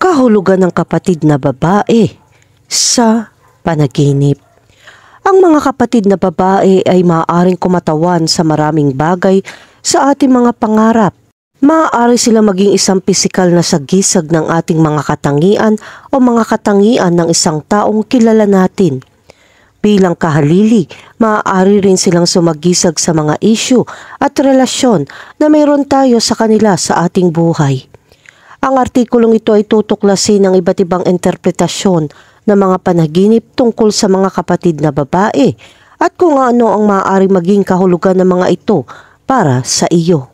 Kahulugan ng kapatid na babae sa panaginip. Ang mga kapatid na babae ay maaaring kumatawan sa maraming bagay sa ating mga pangarap. Maaari sila maging isang pisikal na sagisag ng ating mga katangian o mga katangian ng isang taong kilala natin. Bilang kahalili, maaari rin silang sumagisag sa mga isyu at relasyon na mayroon tayo sa kanila sa ating buhay. Ang artikulong ito ay tutuklasin ng iba't ibang interpretasyon ng mga panaginip tungkol sa mga kapatid na babae at kung ano ang maaari maging kahulugan ng mga ito para sa iyo.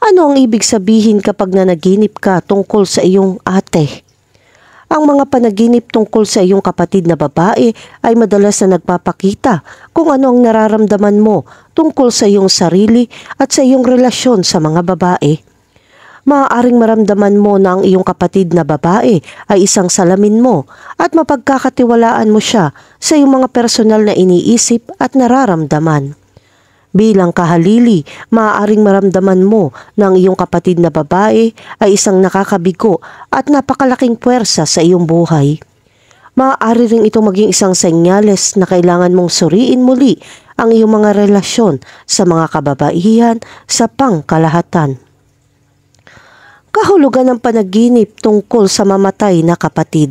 Ano ang ibig sabihin kapag nanaginip ka tungkol sa iyong ate? Ang mga panaginip tungkol sa iyong kapatid na babae ay madalas na nagpapakita kung ano ang nararamdaman mo tungkol sa iyong sarili at sa iyong relasyon sa mga babae. Maaaring maramdaman mo na ang iyong kapatid na babae ay isang salamin mo at mapagkakatiwalaan mo siya sa iyong mga personal na iniisip at nararamdaman. Bilang kahalili, maaaring maramdaman mo na ang iyong kapatid na babae ay isang nakakabigo at napakalaking puwersa sa iyong buhay. Maaari rin ito maging isang senyales na kailangan mong suriin muli ang iyong mga relasyon sa mga kababaihan sa pangkalahatan. Kahulugan ng panaginip tungkol sa mamatay na kapatid.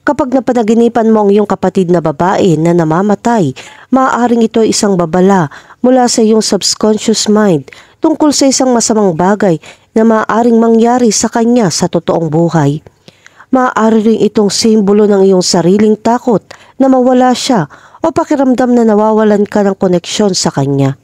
Kapag napanaginipan mo ang iyong kapatid na babae na namamatay, maaaring ito ay isang babala mula sa iyong subconscious mind tungkol sa isang masamang bagay na maaaring mangyari sa kanya sa totoong buhay. Maaari rin itong simbolo ng iyong sariling takot na mawala siya o pakiramdam na nawawalan ka ng koneksyon sa kanya.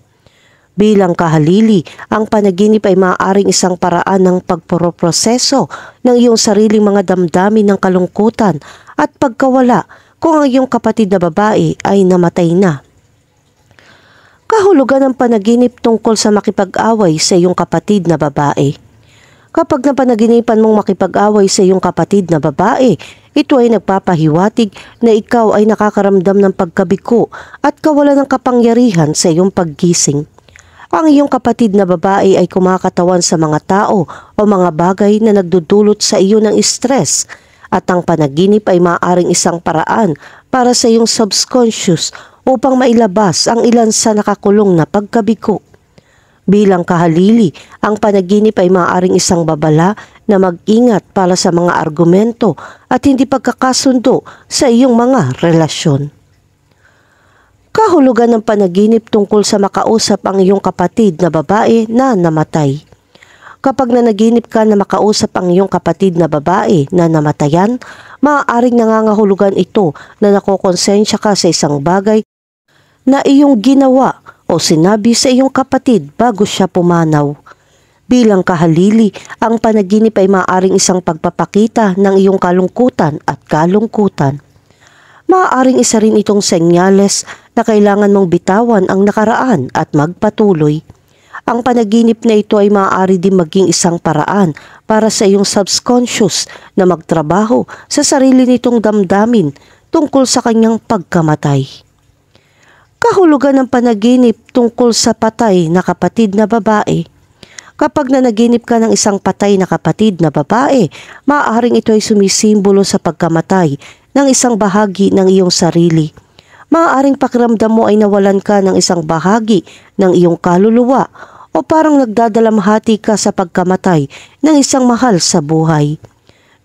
Bilang kahalili, ang panaginip ay maaaring isang paraan ng pagproproseso ng iyong sariling mga damdamin ng kalungkutan at pagkawala kung ang iyong kapatid na babae ay namatay na. Kahulugan ng panaginip tungkol sa makipag-away sa iyong kapatid na babae. Kapag napanaginipan mong makipag-away sa iyong kapatid na babae, ito ay nagpapahiwatig na ikaw ay nakakaramdam ng pagkabiko at kawalan ng kapangyarihan sa iyong paggising. Ang iyong kapatid na babae ay kumakatawan sa mga tao o mga bagay na nagdudulot sa iyo ng stress at ang panaginip ay maaaring isang paraan para sa iyong subconscious upang mailabas ang ilan sa nakakulong na pagkabiko. Bilang kahalili, ang panaginip ay maaaring isang babala na mag-ingat para sa mga argumento at hindi pagkakasundo sa iyong mga relasyon. Kahulugan ng panaginip tungkol sa makausap ang iyong kapatid na babae na namatay. Kapag nanaginip ka na makausap ang iyong kapatid na babae na namatayan, maaaring nangangahulugan ito na nakokonsensya ka sa isang bagay na iyong ginawa o sinabi sa iyong kapatid bago siya pumanaw. Bilang kahalili, ang panaginip ay maaaring isang pagpapakita ng iyong kalungkutan at kalungkutan. Maaaring isa rin itong senyales na kailangan mong bitawan ang nakaraan at magpatuloy. Ang panaginip na ito ay maaari din maging isang paraan para sa iyong subconscious na magtrabaho sa sarili nitong damdamin tungkol sa kanyang pagkamatay. Kahulugan ng panaginip tungkol sa patay na kapatid na babae. Kapag nanaginip ka ng isang patay na kapatid na babae, maaaring ito ay sumisimbolo sa pagkamatay ng isang bahagi ng iyong sarili. Maaaring pakiramdam mo ay nawalan ka ng isang bahagi ng iyong kaluluwa o parang nagdadalamhati ka sa pagkamatay ng isang mahal sa buhay.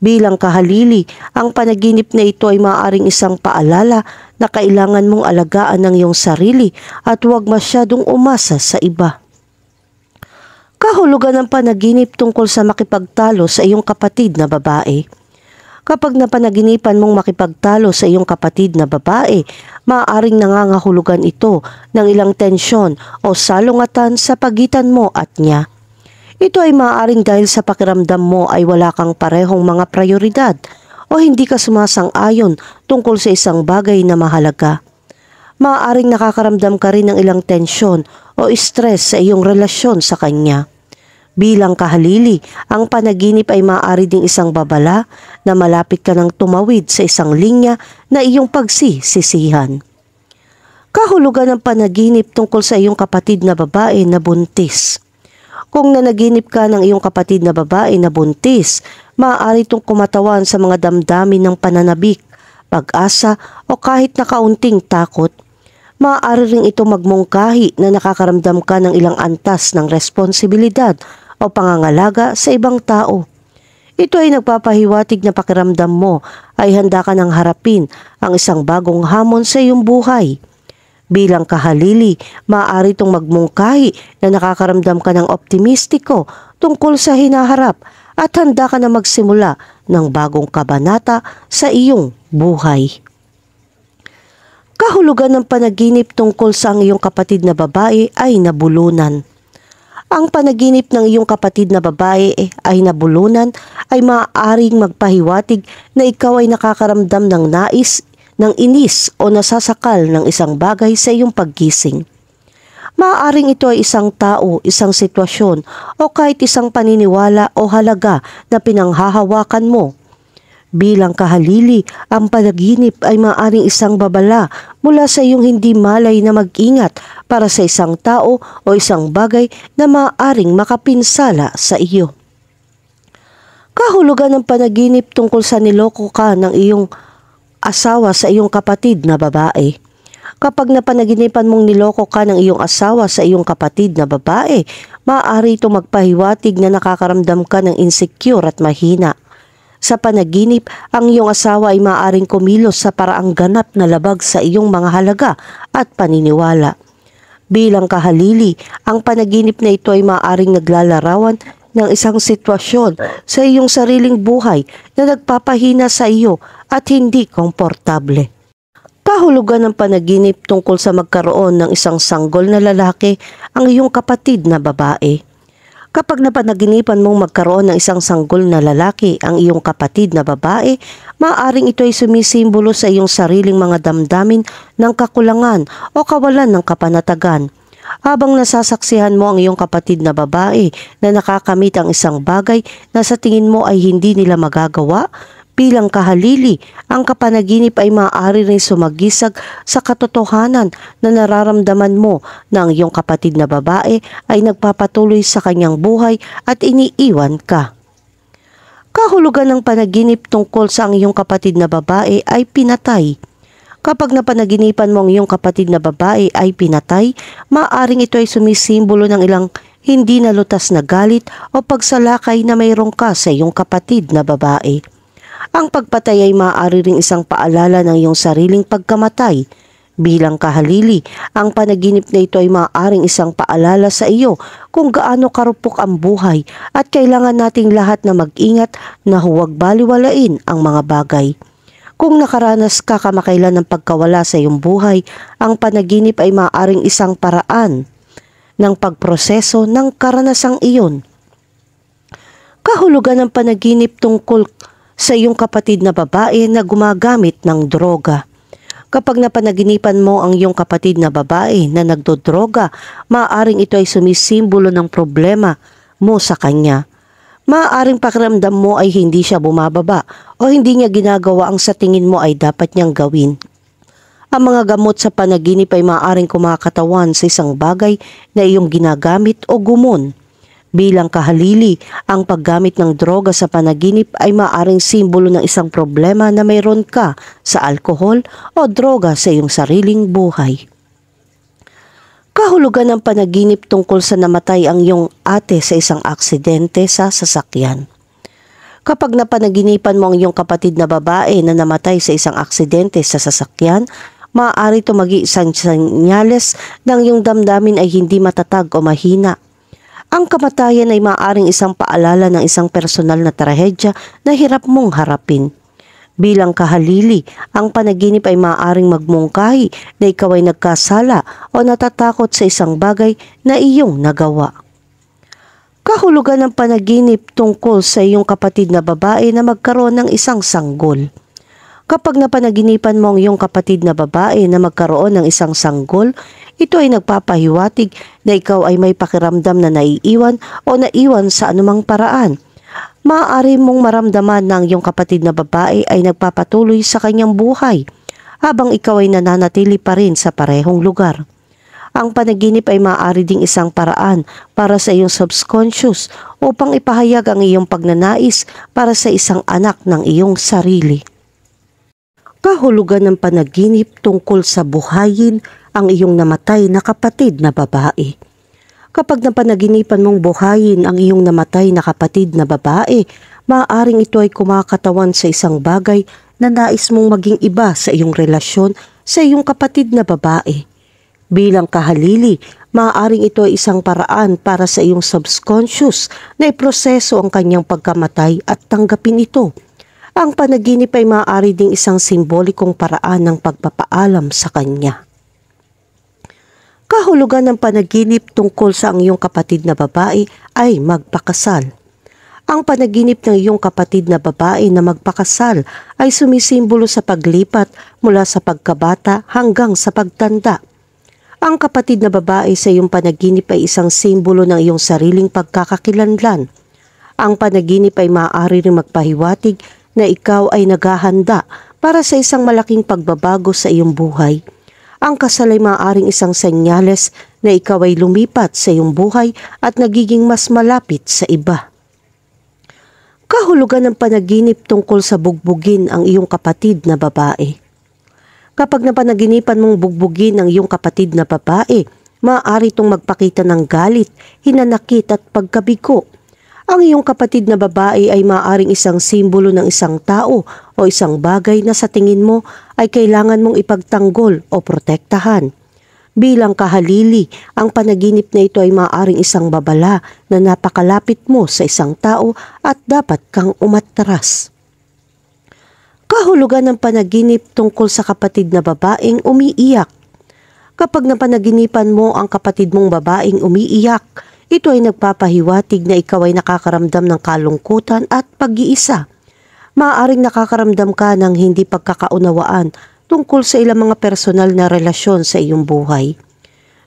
Bilang kahalili, ang panaginip na ito ay maaaring isang paalala na kailangan mong alagaan ng iyong sarili at huwag masyadong umasa sa iba. Kahulugan ng panaginip tungkol sa makipagtalo sa iyong kapatid na babae. Kapag napanaginipan mong makipagtalo sa iyong kapatid na babae, maaaring nangangahulugan ito ng ilang tensyon o salungatan sa pagitan mo at niya. Ito ay maaaring dahil sa pakiramdam mo ay wala kang parehong mga prioridad o hindi ka sumasang-ayon tungkol sa isang bagay na mahalaga. Maaaring nakakaramdam ka rin ng ilang tensyon o stress sa iyong relasyon sa kanya. Bilang kahalili, ang panaginip ay maaari ding isang babala na malapit ka ng tumawid sa isang linya na iyong pagsisisihan. Kahulugan ng panaginip tungkol sa iyong kapatid na babae na buntis. Kung nanaginip ka ng iyong kapatid na babae na buntis, Maaari itong kumatawan sa mga damdamin ng pananabik, pag-asa o kahit na kaunting takot. Maaari rin ito magmungkahi na nakakaramdam ka ng ilang antas ng responsibilidad o pangangalaga sa ibang tao. Ito ay nagpapahiwatig na pakiramdam mo ay handa ka nang harapin ang isang bagong hamon sa iyong buhay. Bilang kahalili, maaari itong magmungkahi na nakakaramdam ka ng optimistiko tungkol sa hinaharap at handa ka na magsimula ng bagong kabanata sa iyong buhay. Kahulugan ng panaginip tungkol sa ang iyong kapatid na babae ay nabulunan. Ang panaginip ng iyong kapatid na babae ay nabulunan ay maaaring magpahiwatig na ikaw ay nakakaramdam ng nais, ng inis o nasasakal ng isang bagay sa iyong paggising. Maaaring ito ay isang tao, isang sitwasyon o kahit isang paniniwala o halaga na pinanghahawakan mo. Bilang kahalili, ang panaginip ay maaaring isang babala mula sa iyong hindi malay na mag-ingat para sa isang tao o isang bagay na maaaring makapinsala sa iyo. Kahulugan ng panaginip tungkol sa niloko ka ng iyong asawa sa iyong kapatid na babae. Kapag napanaginipan mong niloko ka ng iyong asawa sa iyong kapatid na babae, maaari ito magpahiwatig na nakakaramdam ka ng insecure at mahina. Sa panaginip, ang iyong asawa ay maaaring kumilos sa paraang ganap na labag sa iyong mga halaga at paniniwala. Bilang kahalili, ang panaginip na ito ay maaaring naglalarawan ng isang sitwasyon sa iyong sariling buhay na nagpapahina sa iyo at hindi komportable. Kahulugan ng panaginip tungkol sa magkaroon ng isang sanggol na lalaki ang iyong kapatid na babae. Kapag napanaginipan mong magkaroon ng isang sanggol na lalaki ang iyong kapatid na babae, maaaring ito ay sumisimbolo sa iyong sariling mga damdamin ng kakulangan o kawalan ng kapanatagan. Habang nasasaksihan mo ang iyong kapatid na babae na nakakamit ang isang bagay na sa tingin mo ay hindi nila magagawa, bilang kahalili, ang kapanaginip ay maaari rin sumagisag sa katotohanan na nararamdaman mo na ang iyong kapatid na babae ay nagpapatuloy sa kanyang buhay at iniiwan ka. Kahulugan ng panaginip tungkol sa ang iyong kapatid na babae ay pinatay. Kapag napanaginipan mo ang iyong kapatid na babae ay pinatay, maaaring ito ay sumisimbolo ng ilang hindi nalutas na galit o pagsalakay na mayroong ka sa iyong kapatid na babae. Ang pagpatay ay maaari ring isang paalala ng iyong sariling pagkamatay. Bilang kahalili, ang panaginip na ito ay maaaring isang paalala sa iyo kung gaano karupok ang buhay at kailangan nating lahat na mag-ingat na huwag baliwalain ang mga bagay. Kung nakaranas ka kamakailan ng pagkawala sa iyong buhay, ang panaginip ay maaaring isang paraan ng pagproseso ng karanasang iyon. Kahulugan ng panaginip tungkol sa iyong kapatid na babae na gumagamit ng droga. Kapag napanaginipan mo ang iyong kapatid na babae na nagdodroga, maaaring ito ay sumisimbolo ng problema mo sa kanya. Maaaring pakiramdam mo ay hindi siya bumababa o hindi niya ginagawa ang sa tingin mo ay dapat niyang gawin. Ang mga gamot sa panaginip ay maaaring kumakatawan sa isang bagay na iyong ginagamit o gumon. Bilang kahalili, ang paggamit ng droga sa panaginip ay maaaring simbolo ng isang problema na mayroon ka sa alkohol o droga sa iyong sariling buhay. Kahulugan ng panaginip tungkol sa namatay ang iyong ate sa isang aksidente sa sasakyan. Kapag napanaginipan mo ang iyong kapatid na babae na namatay sa isang aksidente sa sasakyan, maaari ito maging isang senyales ng iyong damdamin ay hindi matatag o mahina. Ang kamatayan ay maaaring isang paalala ng isang personal na trahedya na hirap mong harapin. Bilang kahalili, ang panaginip ay maaaring magmungkahi na ikaw ay nagkasala o natatakot sa isang bagay na iyong nagawa. Kahulugan ng panaginip tungkol sa iyong kapatid na babae na magkaroon ng isang sanggol. Kapag napanaginipan mo ang iyong kapatid na babae na magkaroon ng isang sanggol, ito ay nagpapahiwatig na ikaw ay may pakiramdam na naiiwan o naiwan sa anumang paraan. Maaari mong maramdaman na ang iyong kapatid na babae ay nagpapatuloy sa kanyang buhay habang ikaw ay nananatili pa rin sa parehong lugar. Ang panaginip ay maaari ding isang paraan para sa iyong subconscious upang ipahayag ang iyong pagnanais para sa isang anak ng iyong sarili. Kahulugan ng panaginip tungkol sa buhayin ang iyong namatay na kapatid na babae. Kapag napanaginipan mong buhayin ang iyong namatay na kapatid na babae, maaaring ito ay kumakatawan sa isang bagay na nais mong maging iba sa iyong relasyon sa iyong kapatid na babae. Bilang kahalili, maaaring ito ay isang paraan para sa iyong subconscious na iproseso ang kanyang pagkamatay at tanggapin ito. Ang panaginip ay maaari ding isang simbolikong paraan ng pagpapaalam sa kanya. Kahulugan ng panaginip tungkol sa ang iyong kapatid na babae ay magpakasal. Ang panaginip ng iyong kapatid na babae na magpakasal ay sumisimbolo sa paglipat mula sa pagkabata hanggang sa pagtanda. Ang kapatid na babae sa iyong panaginip ay isang simbolo ng iyong sariling pagkakakilanlan. Ang panaginip ay maaari rin magpahiwatig na ikaw ay naghahanda para sa isang malaking pagbabago sa iyong buhay. Ang kasal ay maaaring isang senyales na ikaw ay lumipat sa iyong buhay at nagiging mas malapit sa iba. Kahulugan ng panaginip tungkol sa bugbugin ang iyong kapatid na babae. Kapag napanaginipan mong bugbugin ang iyong kapatid na babae, maaari itong magpakita ng galit, hinanakit at pagkabigo. Ang iyong kapatid na babae ay maaaring isang simbolo ng isang tao o isang bagay na sa tingin mo ay kailangan mong ipagtanggol o protektahan. Bilang kahalili, ang panaginip na ito ay maaaring isang babala na napakalapit mo sa isang tao at dapat kang umatras. Kahulugan ng panaginip tungkol sa kapatid na babaeng umiiyak. Kapag napanaginipan mo ang kapatid mong babaeng umiiyak, ito ay nagpapahiwatig na ikaw ay nakakaramdam ng kalungkutan at pag-iisa. Maaaring nakakaramdam ka ng hindi pagkakaunawaan tungkol sa ilang mga personal na relasyon sa iyong buhay.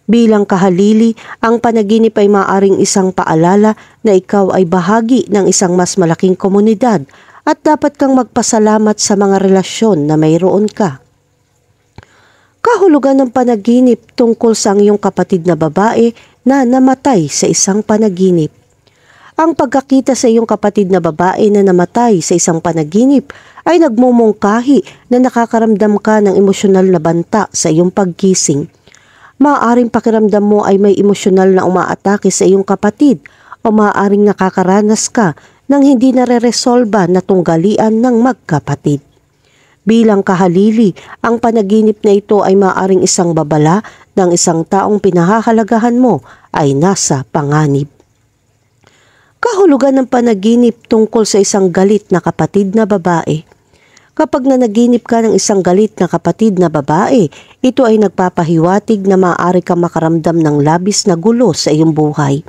Bilang kahalili, ang panaginip ay maaaring isang paalala na ikaw ay bahagi ng isang mas malaking komunidad at dapat kang magpasalamat sa mga relasyon na mayroon ka. Kahulugan ng panaginip tungkol sa iyong kapatid na babae na namatay sa isang panaginip. Ang pagkakita sa iyong kapatid na babae na namatay sa isang panaginip ay nagmumungkahi na nakakaramdam ka ng emosyonal na banta sa iyong paggising. Maaaring pakiramdam mo ay may emosyonal na umaatake sa iyong kapatid o maaaring nakakaranas ka ng hindi nare-resolba na tunggalian ng magkapatid. Bilang kahalili, ang panaginip na ito ay maaaring isang babala ng isang taong pinahahalagahan mo ay nasa panganib. Kahulugan ng panaginip tungkol sa isang galit na kapatid na babae. Kapag nanaginip ka ng isang galit na kapatid na babae, ito ay nagpapahiwatig na maaari kang makaramdam ng labis na gulo sa iyong buhay.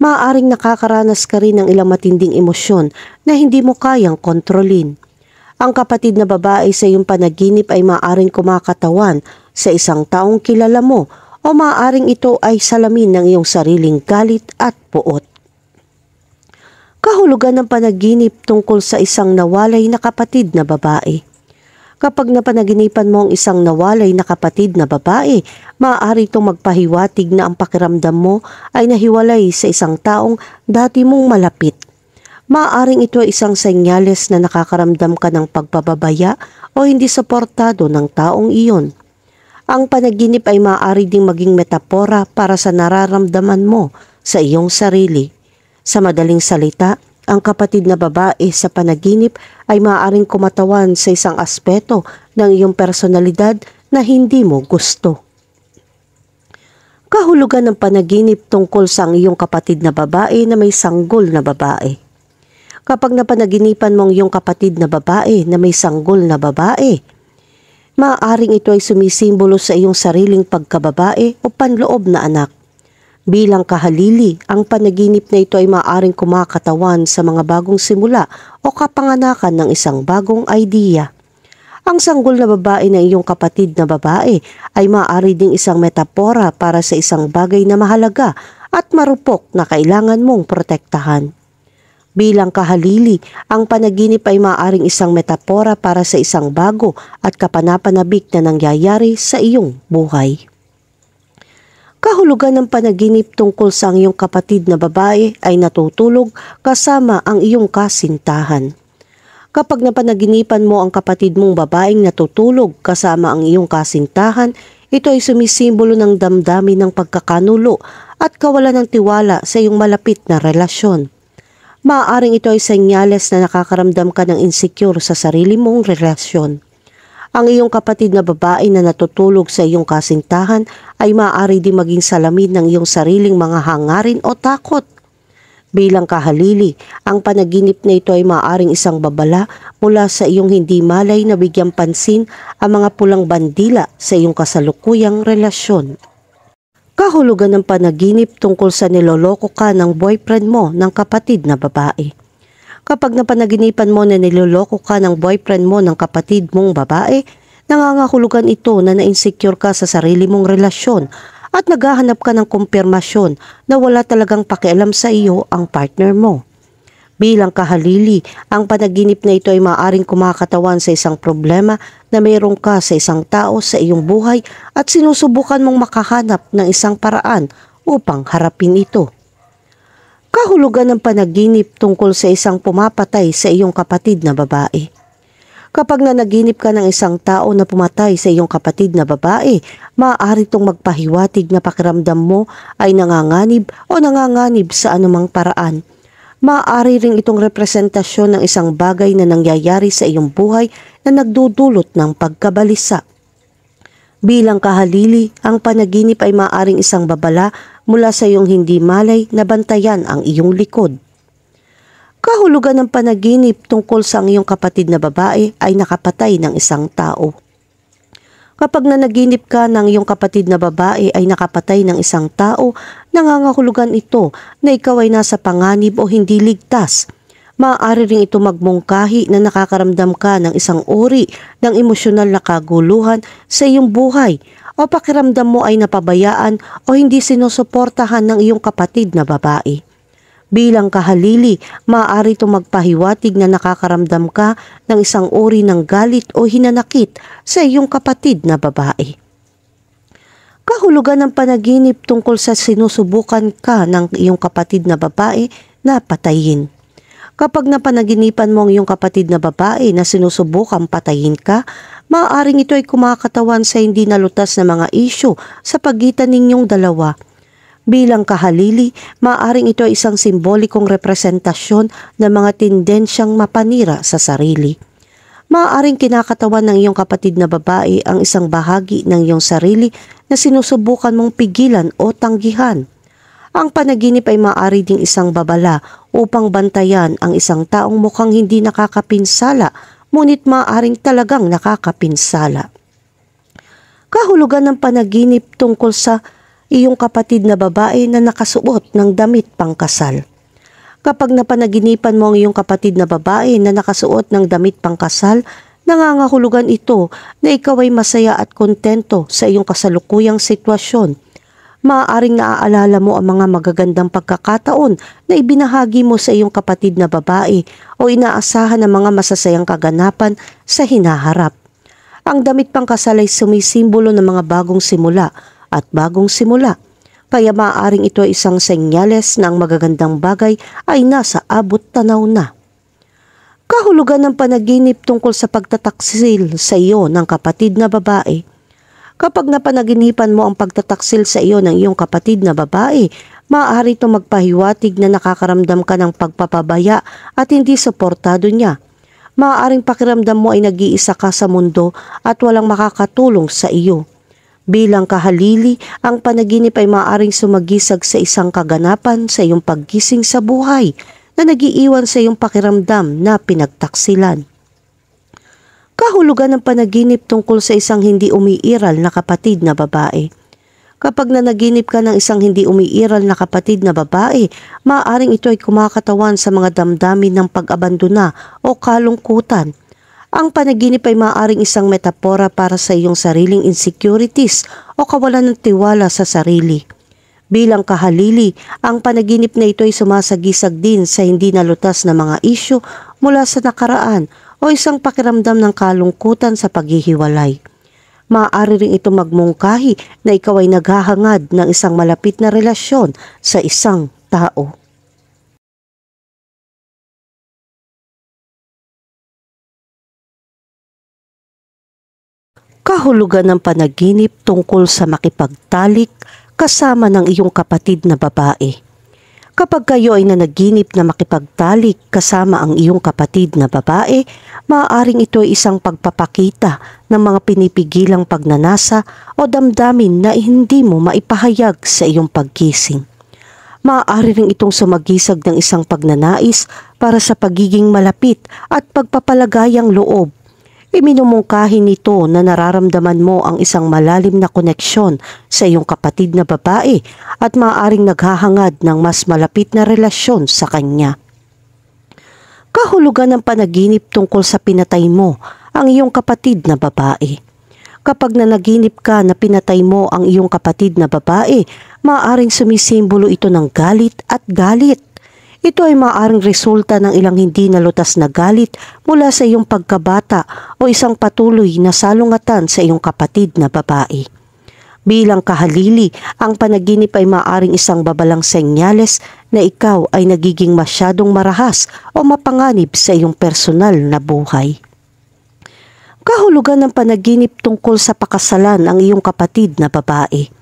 Maaaring nakakaranas ka rin ng ilang matinding emosyon na hindi mo kayang kontrolin. Ang kapatid na babae sa iyong panaginip ay maaaring kumakatawan sa isang taong kilala mo o maaaring ito ay salamin ng iyong sariling galit at puot. Kahulugan ng panaginip tungkol sa isang nawalay na kapatid na babae. Kapag napanaginipan mo ang isang nawalay na kapatid na babae, maaari itong magpahiwatig na ang pakiramdam mo ay nahiwalay sa isang taong dati mong malapit. Maaaring ito ay isang senyales na nakakaramdam ka ng pagpababaya o hindi suportado ng taong iyon. Ang panaginip ay maaari ding maging metapora para sa nararamdaman mo sa iyong sarili. Sa madaling salita, ang kapatid na babae sa panaginip ay maaaring kumatawan sa isang aspeto ng iyong personalidad na hindi mo gusto. Kahulugan ng panaginip tungkol sa iyong kapatid na babae na may sanggol na babae. Kapag napanaginipan mong iyong kapatid na babae na may sanggol na babae, maaaring ito ay sumisimbolo sa iyong sariling pagkababae o panloob na anak. Bilang kahalili, ang panaginip na ito ay maaaring kumakatawan sa mga bagong simula o kapanganakan ng isang bagong idea. Ang sanggol na babae ng iyong kapatid na babae ay maaari ding isang metapora para sa isang bagay na mahalaga at marupok na kailangan mong protektahan. Bilang kahalili, ang panaginip ay maaaring isang metapora para sa isang bago at kapanapanabik na nangyayari sa iyong buhay. Kahulugan ng panaginip tungkol sa iyong kapatid na babae ay natutulog kasama ang iyong kasintahan. Kapag napanaginipan mo ang kapatid mong babaeng natutulog kasama ang iyong kasintahan, ito ay sumisimbolo ng damdamin ng pagkakanulo at kawalan ng tiwala sa iyong malapit na relasyon. Maaaring ito ay senyales na nakakaramdam ka ng insecure sa sarili mong relasyon. Ang iyong kapatid na babae na natutulog sa iyong kasintahan ay maaari din maging salamin ng iyong sariling mga hangarin o takot. Bilang kahalili, ang panaginip na ito ay maaaring isang babala mula sa iyong hindi malay na bigyang pansin ang mga pulang bandila sa iyong kasalukuyang relasyon. Kahulugan ng panaginip tungkol sa niloloko ka ng boyfriend mo ng kapatid na babae. Kapag napanaginipan mo na niloloko ka ng boyfriend mo ng kapatid mong babae, nangangahulugan ito na na-insecure ka sa sarili mong relasyon at naghahanap ka ng kumpirmasyon na wala talagang pakialam sa iyo ang partner mo. Bilang kahalili, ang panaginip na ito ay maaaring kumakatawan sa isang problema na mayroon ka sa isang tao sa iyong buhay at sinusubukan mong makahanap ng isang paraan upang harapin ito. Kahulugan ng panaginip tungkol sa isang pumapatay sa iyong kapatid na babae. Kapag nanaginip ka ng isang tao na pumatay sa iyong kapatid na babae, maaari itong magpahiwatig na pakiramdam mo ay nanganganib o nanganganib sa anumang paraan. Maaari ring itong representasyon ng isang bagay na nangyayari sa iyong buhay na nagdudulot ng pagkabalisa. Bilang kahalili, ang panaginip ay maaaring isang babala mula sa iyong hindi malay na bantayan ang iyong likod. Kahulugan ng panaginip tungkol sa iyong kapatid na babae ay nakapatay ng isang tao. Kapag nanaginip ka ng iyong kapatid na babae ay nakapatay ng isang tao, nangangahulugan ito na ikaw ay nasa panganib o hindi ligtas. Maaari rin ito magmungkahi na nakakaramdam ka ng isang uri ng emosyonal na kaguluhan sa iyong buhay o pakiramdam mo ay napabayaan o hindi sinusuportahan ng iyong kapatid na babae. Bilang kahalili, maaari itong magpahiwatig na nakakaramdam ka ng isang uri ng galit o hinanakit sa iyong kapatid na babae. Kahulugan ng panaginip tungkol sa sinusubukan ka ng iyong kapatid na babae na patayin. Kapag napanaginipan mo ang iyong kapatid na babae na sinusubukan patayin ka, maaaring ito ay kumakatawan sa hindi nalutas na mga isyu sa pagitan ninyong dalawa. Bilang kahalili, maaaring ito ay isang simbolikong representasyon ng mga tendensyang mapanira sa sarili. Maaaring kinakatawan ng iyong kapatid na babae ang isang bahagi ng iyong sarili na sinusubukan mong pigilan o tanggihan. Ang panaginip ay maaari ding isang babala upang bantayan ang isang taong mukhang hindi nakakapinsala, ngunit maaaring talagang nakakapinsala. Kahulugan ng panaginip tungkol sa iyong kapatid na babae na nakasuot ng damit pangkasal. Kapag napanaginipan mo ang iyong kapatid na babae na nakasuot ng damit pangkasal, nangangahulugan ito na ikaw ay masaya at kontento sa iyong kasalukuyang sitwasyon. Maaaring naaalala mo ang mga magagandang pagkakataon na ibinahagi mo sa iyong kapatid na babae o inaasahan ang mga masasayang kaganapan sa hinaharap. Ang damit pangkasal ay sumisimbolo ng mga bagong simula at bagong simula, kaya maaaring ito ay isang senyales na ang magagandang bagay ay nasa abot tanaw na. Kahulugan ng panaginip tungkol sa pagtataksil sa iyo ng kapatid na babae. Kapag napanaginipan mo ang pagtataksil sa iyo ng iyong kapatid na babae, maaari itong magpahiwatig na nakakaramdam ka ng pagpapabaya at hindi suportado niya. Maaaring pakiramdam mo ay nag-iisa ka sa mundo at walang makakatulong sa iyo. Bilang kahalili, ang panaginip ay maaaring sumagisag sa isang kaganapan sa iyong paggising sa buhay na nagiiwan sa iyong pakiramdam na pinagtaksilan. Kahulugan ng panaginip tungkol sa isang hindi umiiral na kapatid na babae. Kapag nanaginip ka ng isang hindi umiiral na kapatid na babae, maaaring ito ay kumakatawan sa mga damdamin ng pag-abandona o kalungkutan. Ang panaginip ay maaaring isang metapora para sa iyong sariling insecurities o kawalan ng tiwala sa sarili. Bilang kahalili, ang panaginip na ito ay sumasagisag din sa hindi nalutas na mga isyu mula sa nakaraan o isang pakiramdam ng kalungkutan sa paghihiwalay. Maaari rin ito magmungkahi na ikaw ay naghahangad ng isang malapit na relasyon sa isang tao. Kahulugan ng panaginip tungkol sa makipagtalik kasama ng iyong kapatid na babae. Kapag kayo ay nanaginip na makipagtalik kasama ang iyong kapatid na babae, maaaring ito ay isang pagpapakita ng mga pinipigilang pagnanasa o damdamin na hindi mo maipahayag sa iyong paggising. Maaari rin itong sumagisag ng isang pagnanais para sa pagiging malapit at pagpapalagayang loob. Iminumungkahi nito na nararamdaman mo ang isang malalim na koneksyon sa iyong kapatid na babae at maaaring naghahangad ng mas malapit na relasyon sa kanya. Kahulugan ng panaginip tungkol sa pinatay mo ang iyong kapatid na babae. Kapag nanaginip ka na pinatay mo ang iyong kapatid na babae, maaaring sumisimbolo ito ng galit at galit. Ito ay maaaring resulta ng ilang hindi nalutas na galit mula sa iyong pagkabata o isang patuloy na salungatan sa iyong kapatid na babae. Bilang kahalili, ang panaginip ay maaaring isang babalang senyales na ikaw ay nagiging masyadong marahas o mapanganib sa iyong personal na buhay. Kahulugan ng panaginip tungkol sa pakasalan ang iyong kapatid na babae.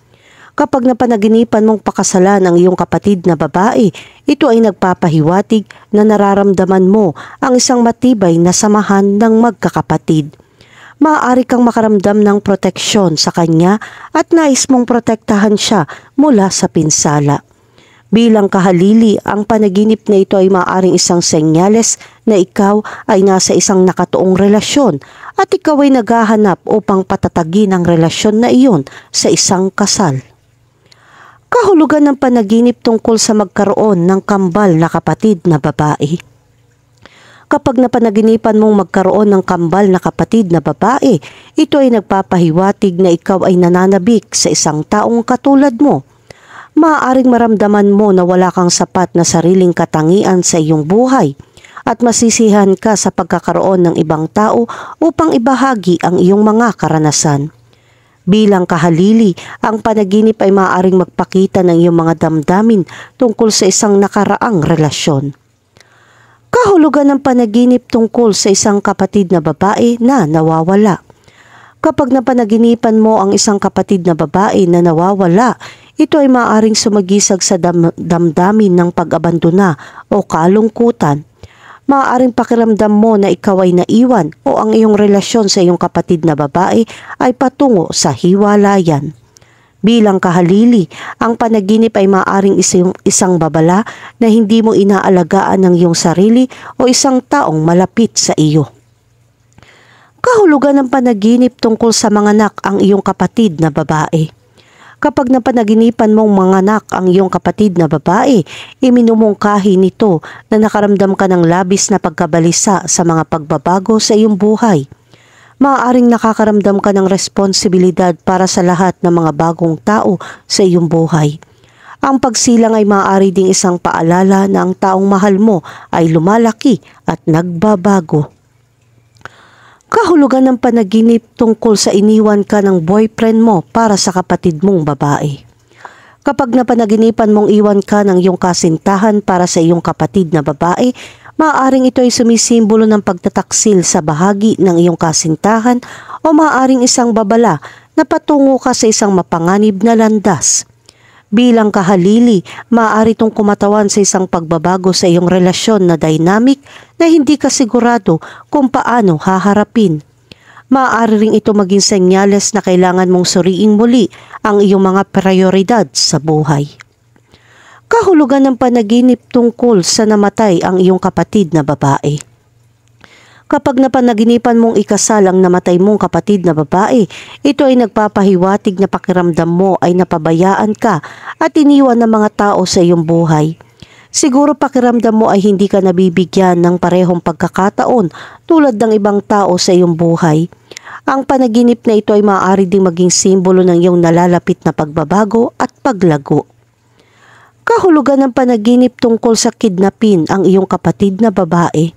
Kapag napanaginipan mong pakasalan ang iyong kapatid na babae, ito ay nagpapahiwatig na nararamdaman mo ang isang matibay na samahan ng magkakapatid. Maaari kang makaramdam ng proteksyon sa kanya at nais mong protektahan siya mula sa pinsala. Bilang kahalili, ang panaginip na ito ay maaaring isang senyales na ikaw ay nasa isang nakatuong relasyon at ikaw ay naghahanap upang patatagin ang relasyon na iyon sa isang kasal. Kahulugan ng panaginip tungkol sa magkaroon ng kambal na kapatid na babae. Kapag napanaginipan mong magkaroon ng kambal na kapatid na babae, ito ay nagpapahiwatig na ikaw ay nananabik sa isang taong katulad mo. Maaaring maramdaman mo na wala kang sapat na sariling katangian sa iyong buhay at masisihan ka sa pagkakaroon ng ibang tao upang ibahagi ang iyong mga karanasan. Bilang kahalili, ang panaginip ay maaaring magpakita ng iyong mga damdamin tungkol sa isang nakaraang relasyon. Kahulugan ng panaginip tungkol sa isang kapatid na babae na nawawala. Kapag napanaginipan mo ang isang kapatid na babae na nawawala, ito ay maaaring sumagisag sa damdamin ng pag-abandona o kalungkutan. Maaaring pakiramdam mo na ikaw ay naiwan o ang iyong relasyon sa iyong kapatid na babae ay patungo sa hiwalayan. Bilang kahalili, ang panaginip ay maaaring isang babala na hindi mo inaalagaan ng iyong sarili o isang taong malapit sa iyo. Kahulugan ng panaginip tungkol sa manganak ang iyong kapatid na babae. Kapag napanaginipan mong manganak ang iyong kapatid na babae, iminumungkahi nito na nakaramdam ka ng labis na pagkabalisa sa mga pagbabago sa iyong buhay. Maaaring nakakaramdam ka ng responsibilidad para sa lahat ng mga bagong tao sa iyong buhay. Ang pagsilang ay maaari ding isang paalala na ang taong mahal mo ay lumalaki at nagbabago. Kahulugan ng panaginip tungkol sa iniwan ka ng boyfriend mo para sa kapatid mong babae. Kapag napanaginipan mong iwan ka ng iyong kasintahan para sa iyong kapatid na babae, maaaring ito ay sumisimbolo ng pagtataksil sa bahagi ng iyong kasintahan o maaaring isang babala na patungo ka sa isang mapanganib na landas. Bilang kahalili, maaari itong kumatawan sa isang pagbabago sa iyong relasyon na dynamic na hindi ka sigurado kung paano haharapin. Maaari rin ito maging senyales na kailangan mong suriing muli ang iyong mga prioridad sa buhay. Kahulugan ng panaginip tungkol sa namatay ang iyong kapatid na babae. Kapag napanaginipan mong ikasal ang namatay mong kapatid na babae, ito ay nagpapahiwatig na pakiramdam mo ay napabayaan ka at iniwan ng mga tao sa iyong buhay. Siguro pakiramdam mo ay hindi ka nabibigyan ng parehong pagkakataon tulad ng ibang tao sa iyong buhay. Ang panaginip na ito ay maaari ding maging simbolo ng iyong nalalapit na pagbabago at paglago. Kahulugan ng panaginip tungkol sa kidnapin ang iyong kapatid na babae.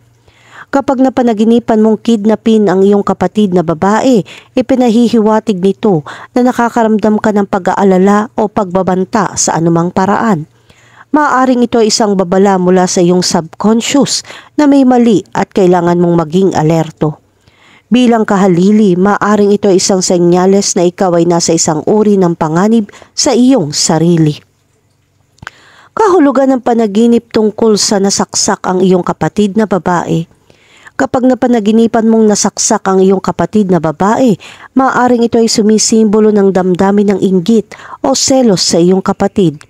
Kapag napanaginipan mong kidnapin ang iyong kapatid na babae, ipinahihiwatig nito na nakakaramdam ka ng pag-aalala o pagbabanta sa anumang paraan. Maaaring ito ay isang babala mula sa iyong subconscious na may mali at kailangan mong maging alerto. Bilang kahalili, maaaring ito ay isang senyales na ikaw ay nasa isang uri ng panganib sa iyong sarili. Kahulugan ng panaginip tungkol sa nasaksak ang iyong kapatid na babae. Kapag napanaginipan mong nasaksak ang iyong kapatid na babae, maaaring ito ay sumisimbolo ng damdamin ng inggit o selos sa iyong kapatid.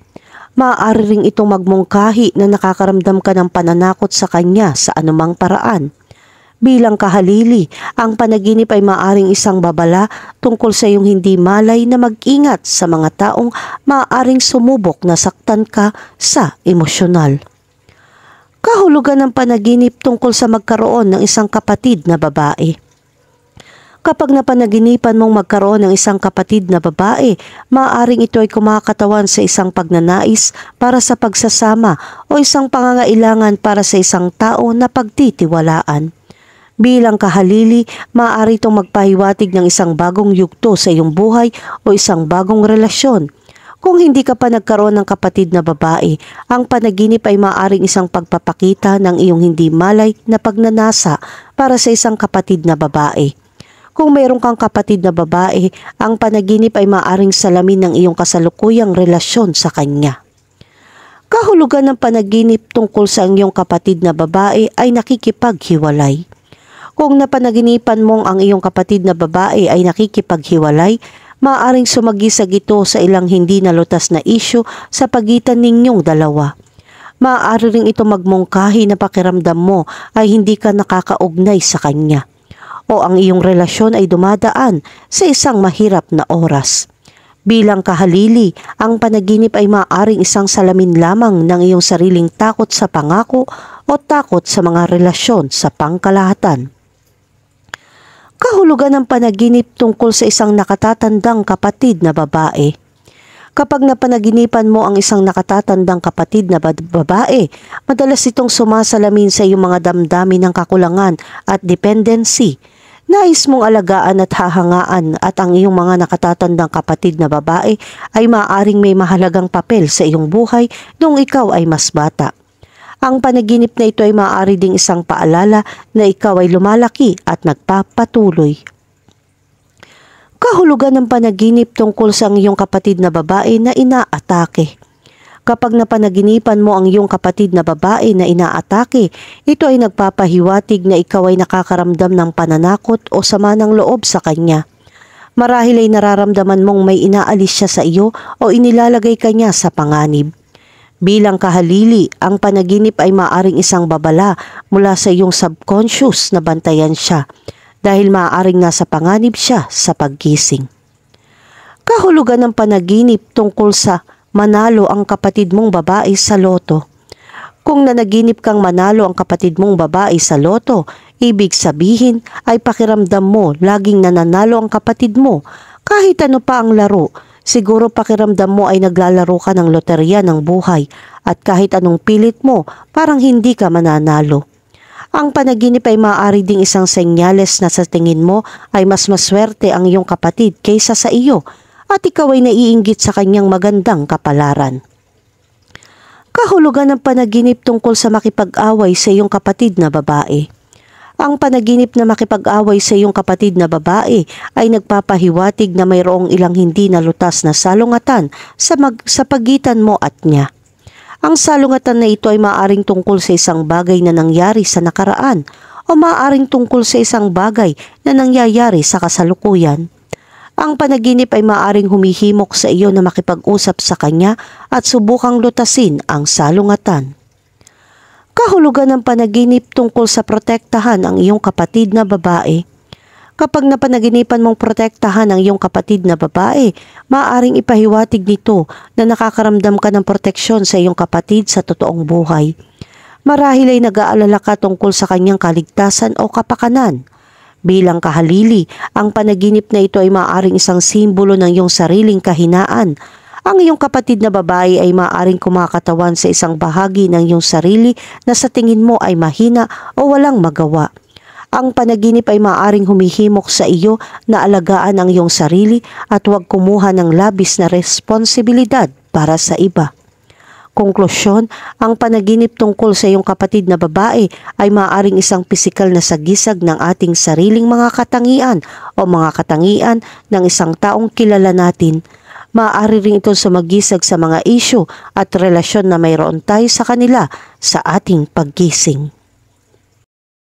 Maaari ring itong magmungkahi na nakakaramdam ka ng pananakot sa kanya sa anumang paraan. Bilang kahalili, ang panaginip ay maaaring isang babala tungkol sa iyong hindi malay na mag-ingat sa mga taong maaaring sumubok na saktan ka sa emosyonal. Kahulugan ng panaginip tungkol sa magkaroon ng isang kapatid na babae. Kapag napanaginipan mong magkaroon ng isang kapatid na babae, maaaring ito ay kumakatawan sa isang pagnanais para sa pagsasama o isang pangangailangan para sa isang tao na pagtitiwalaan. Bilang kahalili, maaari itong magpahiwatig ng isang bagong yugto sa iyong buhay o isang bagong relasyon. Kung hindi ka pa nagkaroon ng kapatid na babae, ang panaginip ay maaaring isang pagpapakita ng iyong hindi malay na pagnanasa para sa isang kapatid na babae. Kung mayroon kang kapatid na babae, ang panaginip ay maaaring salamin ng iyong kasalukuyang relasyon sa kanya. Kahulugan ng panaginip tungkol sa iyong kapatid na babae ay nakikipaghiwalay. Kung napanaginipan mong ang iyong kapatid na babae ay nakikipaghiwalay, maaaring sumagisag ito sa ilang hindi nalutas na isyu sa pagitan ninyong dalawa. Maaari ring ito magmungkahi na pakiramdam mo ay hindi ka nakakaugnay sa kanya o ang iyong relasyon ay dumadaan sa isang mahirap na oras. Bilang kahalili, ang panaginip ay maaaring isang salamin lamang ng iyong sariling takot sa pangako o takot sa mga relasyon sa pangkalahatan. Kahulugan ng panaginip tungkol sa isang nakatatandang kapatid na babae. Kapag napanaginipan mo ang isang nakatatandang kapatid na babae, madalas itong sumasalamin sa iyong mga damdamin ng kakulangan at dependency. Nais mong alagaan at hahangaan at ang iyong mga nakatatandang kapatid na babae ay maaaring may mahalagang papel sa iyong buhay noong ikaw ay mas bata. Ang panaginip na ito ay maaari ding isang paalala na ikaw ay lumalaki at nagpapatuloy. Kahulugan ng panaginip tungkol sa iyong kapatid na babae na inaatake. Kapag napanaginipan mo ang iyong kapatid na babae na inaatake, ito ay nagpapahiwatig na ikaw ay nakakaramdam ng pananakot o sama ng loob sa kanya. Marahil ay nararamdaman mong may inaalis siya sa iyo o inilalagay ka niya sa panganib. Bilang kahalili, ang panaginip ay maaaring isang babala mula sa iyong subconscious na bantayan siya dahil maaaring nasa panganib siya sa paggising. Kahulugan ng panaginip tungkol sa manalo ang kapatid mong babae sa loto. Kung nanaginip kang manalo ang kapatid mong babae sa loto, ibig sabihin ay pakiramdam mo laging nananalo ang kapatid mo kahit ano pa ang laro. Siguro pakiramdam mo ay naglalaro ka ng loterya ng buhay at kahit anong pilit mo, parang hindi ka mananalo. Ang panaginip ay maaari ding isang senyales na sa tingin mo ay mas maswerte ang iyong kapatid kaysa sa iyo at ikaw ay naiinggit sa kanyang magandang kapalaran. Kahulugan ng panaginip tungkol sa makipag-away sa iyong kapatid na babae. Ang panaginip na makipag-away sa iyong kapatid na babae ay nagpapahiwatig na mayroong ilang hindi nalutas na salungatan sa pagitan mo at niya. Ang salungatan na ito ay maaaring tungkol sa isang bagay na nangyari sa nakaraan o maaaring tungkol sa isang bagay na nangyayari sa kasalukuyan. Ang panaginip ay maaaring humihimok sa iyo na makipag-usap sa kanya at subukang lutasin ang salungatan. Kahulugan ng panaginip tungkol sa protektahan ang iyong kapatid na babae. Kapag napanaginipan mong protektahan ang iyong kapatid na babae, maaaring ipahiwatig nito na nakakaramdam ka ng proteksyon sa iyong kapatid sa totoong buhay. Marahil ay nag-aalala ka tungkol sa kanyang kaligtasan o kapakanan. Bilang kahalili, ang panaginip na ito ay maaaring isang simbolo ng iyong sariling kahinaan. Ang iyong kapatid na babae ay maaaring kumakatawan sa isang bahagi ng iyong sarili na sa tingin mo ay mahina o walang magawa. Ang panaginip ay maaaring humihimok sa iyo na alagaan ang iyong sarili at huwag kumuha ng labis na responsibilidad para sa iba. Konklusyon, ang panaginip tungkol sa iyong kapatid na babae ay maaaring isang pisikal na sagisag ng ating sariling mga katangian o mga katangian ng isang taong kilala natin. Maaari rin ito sumagisag sa mga isyu at relasyon na mayroon tayo sa kanila sa ating paggising.